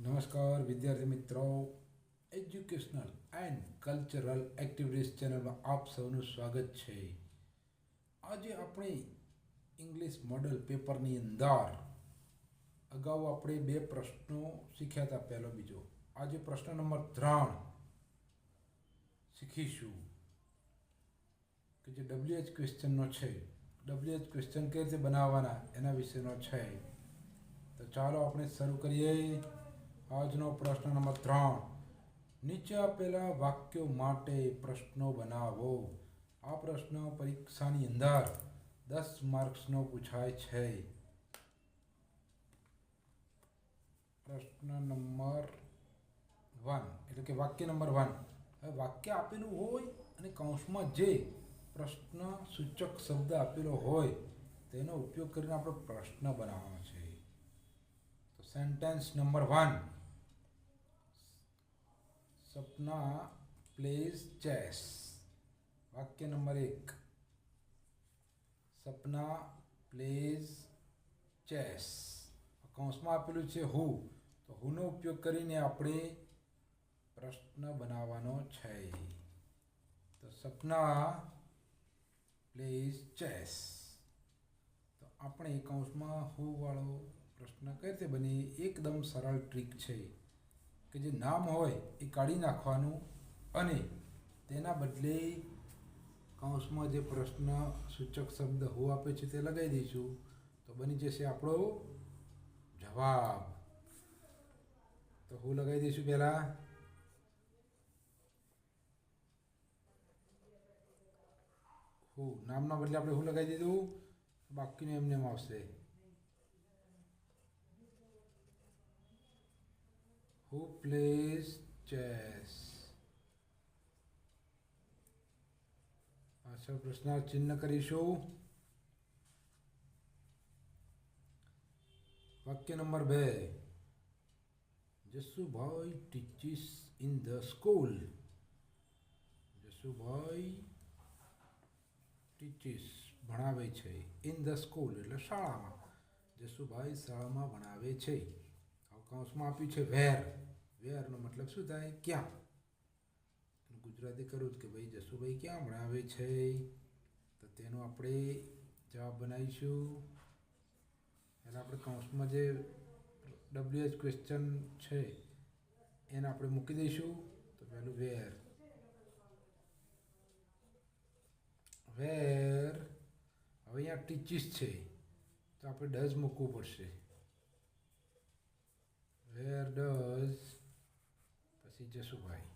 નમસ્કાર વિદ્યાર્થી મિત્રો, એજ્યુકેશનલ એન્ડ કલ્ચરલ એક્ટિવિટીઝ ચેનલમાં આપ સૌનું સ્વાગત છે. આજે આપણે ઇંગ્લિશ મોડલ પેપરની અંદર અગાઉ આપણે બે પ્રશ્નો શીખ્યા હતા. પહેલો બીજો. આજે પ્રશ્ન નંબર 3 શીખીશું કે જે WH ક્વેશ્ચનનો છે. WH ક્વેશ્ચન કઈ રીતે બનાવવાના એના વિશેનો છે. તો ચાલો આપણે શરૂ કરીએ. આજનો પ્રશ્ન નંબર 3. નીચે આપેલા વાક્યો માટે પ્રશ્નો બનાવો. આ પ્રશ્ન પરીક્ષાની અંદર 10 માર્ક્સનો પૂછાય છે. પ્રશ્ન નંબર 1 એટલે કે વાક્ય નંબર 1. હવે વાક્ય આપેલું હોય અને કૌંસમાં જે પ્રશ્ન સૂચક શબ્દ આપેલો હોય તેનો ઉપયોગ કરીને આપણે પ્રશ્ન બનાવવાનો છે. તો સેન્ટેન્સ નંબર 1. સપના પ્લેઝ ચેસ. વાક્ય નંબર 1. સપના પ્લેઝ ચેસ. કૌંસમાં આપેલું છે હુ, તો હુનો ઉપયોગ કરીને આપણે પ્રશ્ન બનાવવાનો છે. તો સપના પ્લેઝ ચેસ. તો આપણે કૌંસમાં હુ વાળો પ્રશ્ન કઈ રીતે બને? એકદમ સરળ ટ્રીક છે કે જે નામ હોય એ કાઢી નાખવાનું અને તેના બદલે કૌંસમાં જે પ્રશ્ન સૂચક શબ્દ હુ આપે છે તે લગાવી દઈશું, તો બની જશે આપણો જવાબ. તો હુ લગાવી દઈશું પહેલા. હુ નામના બદલે આપણે હુ લગાવી દીધું, બાકીનું એમને એમ આવશે. Who plays chess? પાછળ પ્રશ્નાર્થ ચિહ્ન કરીશું. વાક્ય number 2. Jasubhai teaches in the school. Jasubhai teaches ભણાવે છે. ઇન ધ સ્કૂલ એટલે શાળામાં. જસુભાઈ શાળામાં ભણાવે છે. કૌંસમાં આપ્યું છે વેર. વેરનો મતલબ શું થાય? ક્યાં. ગુજરાતી કરું કે ભાઈ જસુભાઈ ક્યાં ભણાવે છે, તો તેનો આપણે જવાબ બનાવીશું. એટલે આપણે કૌંસમાં જે WH ક્વેશ્ચન છે એને આપણે મૂકી દઈશું. તો પહેલું વેર. વેર. હવે અહીંયા ટીચીસ છે તો આપણે ડઝ મૂકવું પડશે. વેર ડઝ પછી જસુભાઈ.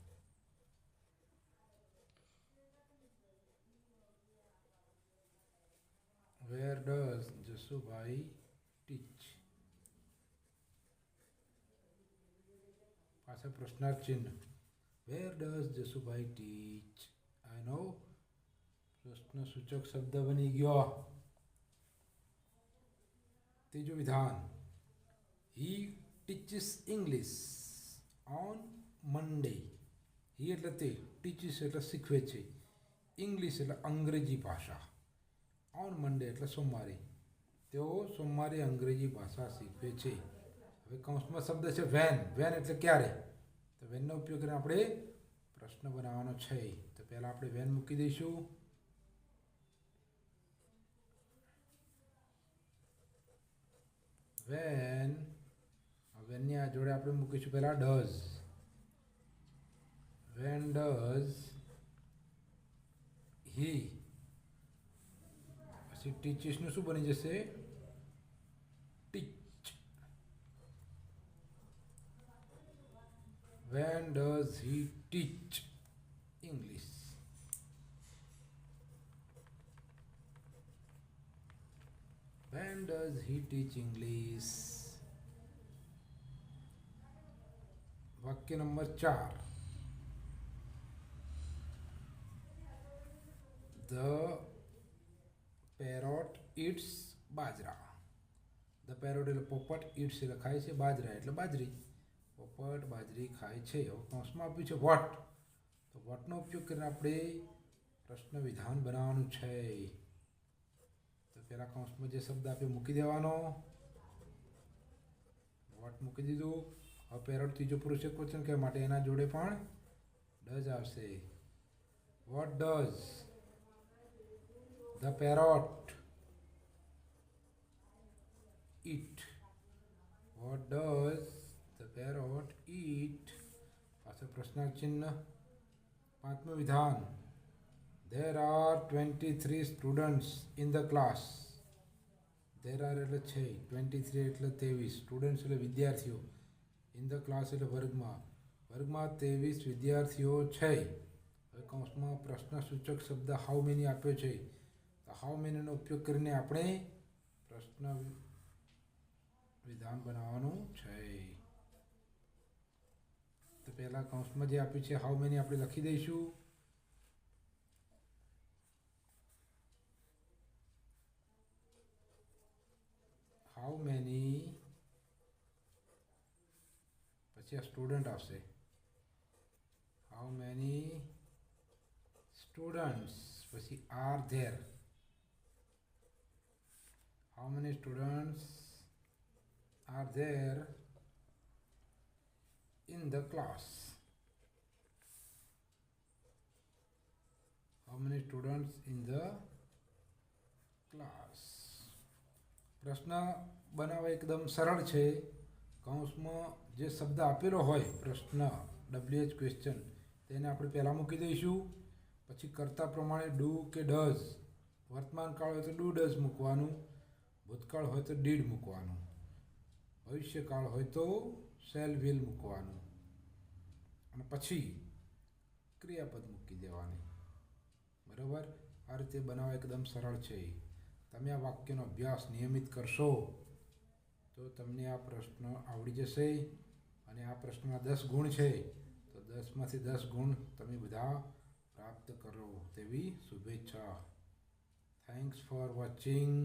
વેર ડઝ જસુભાઈ ટીચ. પાછળ પ્રશ્નાર્થ ચિહ્ન. વેર ડઝ જસુભાઈ ટીચ. આનો પ્રશ્ન સૂચક શબ્દ બની ગયો. ત્રીજું વિધાન. હી ટીચીસ ઇંગ્લિશ ઓન મંડે. હી એટલે તે, ટીચીસ એટલે શીખવે છે, ઇંગ્લિશ એટલે અંગ્રેજી ભાષા, ઓન મંડે એટલે સોમવારે. તેઓ સોમવારે અંગ્રેજી ભાષા શીખવે છે. હવે કૌંસમાં શબ્દ છે વેન. વેન એટલે ક્યારે. તો વેનનો ઉપયોગ કરીને આપણે પ્રશ્ન બનાવવાનો છે. તો પહેલાં આપણે વેન મૂકી દઈશું. વેન. વેનની આ જોડે આપણે મૂકીશું પહેલાં ડઝ. વેન ડઝ હી. પછી ટીચીસનું શું બની જશે? Teach. When does he teach English. When does he teach English. વાક્ય number 4. The parrot eats bajra. The parrot એટલે પોપટ, ઇટ્સ એટલે ખાય છે, બાજરા એટલે બાજરી. પોપટ બાજરી ખાય છે. હવે કૌંસમાં આપ્યું છે વોટ. તો વોટનો ઉપયોગ કરીને આપણે પ્રશ્ન વિધાન બનાવવાનું છે. તો પહેલાં કૌંસમાં જે શબ્દ આપ્યો મૂકી દેવાનો. વોટ મૂકી દીધું. હવે પેરોટ ત્રીજો પુરુષ એકવચન કહેવા માટે એના જોડે પણ ડઝ આવશે. What does the parrot eat? What does the parrot eat? પાછળ પ્રશ્નાર્થ ચિહ્ન. પાંચમું વિધાન. There are 23 students in the class. There are એટલે છે, 23 એટલે 23, સ્ટુડન્ટ્સ એટલે વિદ્યાર્થીઓ, ઇન ધ ક્લાસ એટલે વર્ગમાં, વર્ગમાં 23 વિદ્યાર્થીઓ છે. હવે કૌંસમાં પ્રશ્ન સૂચક શબ્દ હાઉ મેની આપ્યો છે, તો હાઉ મેનીનો ઉપયોગ કરીને આપણે પ્રશ્ન વિધાન બનાવવાનું છે. તો પહેલાં કૌંસમાં જે આપ્યું છે હાઉ મેની આપણે લખી દઈશું. હાઉ મેની પછી આ સ્ટુડન્ટ આવશે. હાઉ મેની સ્ટુડન્ટ્સ પછી are there. How many students are there in the class? How many students in the class? પ્રશ્ન બનાવવા એકદમ સરળ છે. કૌંસમાં જે શબ્દ આપેલો હોય પ્રશ્ન WH ક્વેશ્ચન તેને આપણે પહેલાં મૂકી દઈશું. પછી કરતા પ્રમાણે ડુ કે ડઝ, વર્તમાન કાળ હોય તો ડુ ડઝ મૂકવાનું, ભૂતકાળ હોય તો ડીડ મૂકવાનું, ભવિષ્યકાળ હોય તો શેલ વિલ મૂકવાનું અને પછી ક્રિયાપદ મૂકી દેવાની. બરાબર, આ રીતે બનાવવા એકદમ સરળ છે. તમે આ વાક્યનો અભ્યાસ નિયમિત કરશો તો તમને આ પ્રશ્ન આવડી જશે. અને આ પ્રશ્નના 10 ગુણ છે તો 10માંથી 10 ગુણ તમે બધા પ્રાપ્ત કરો તેવી શુભેચ્છા. Thanks for watching.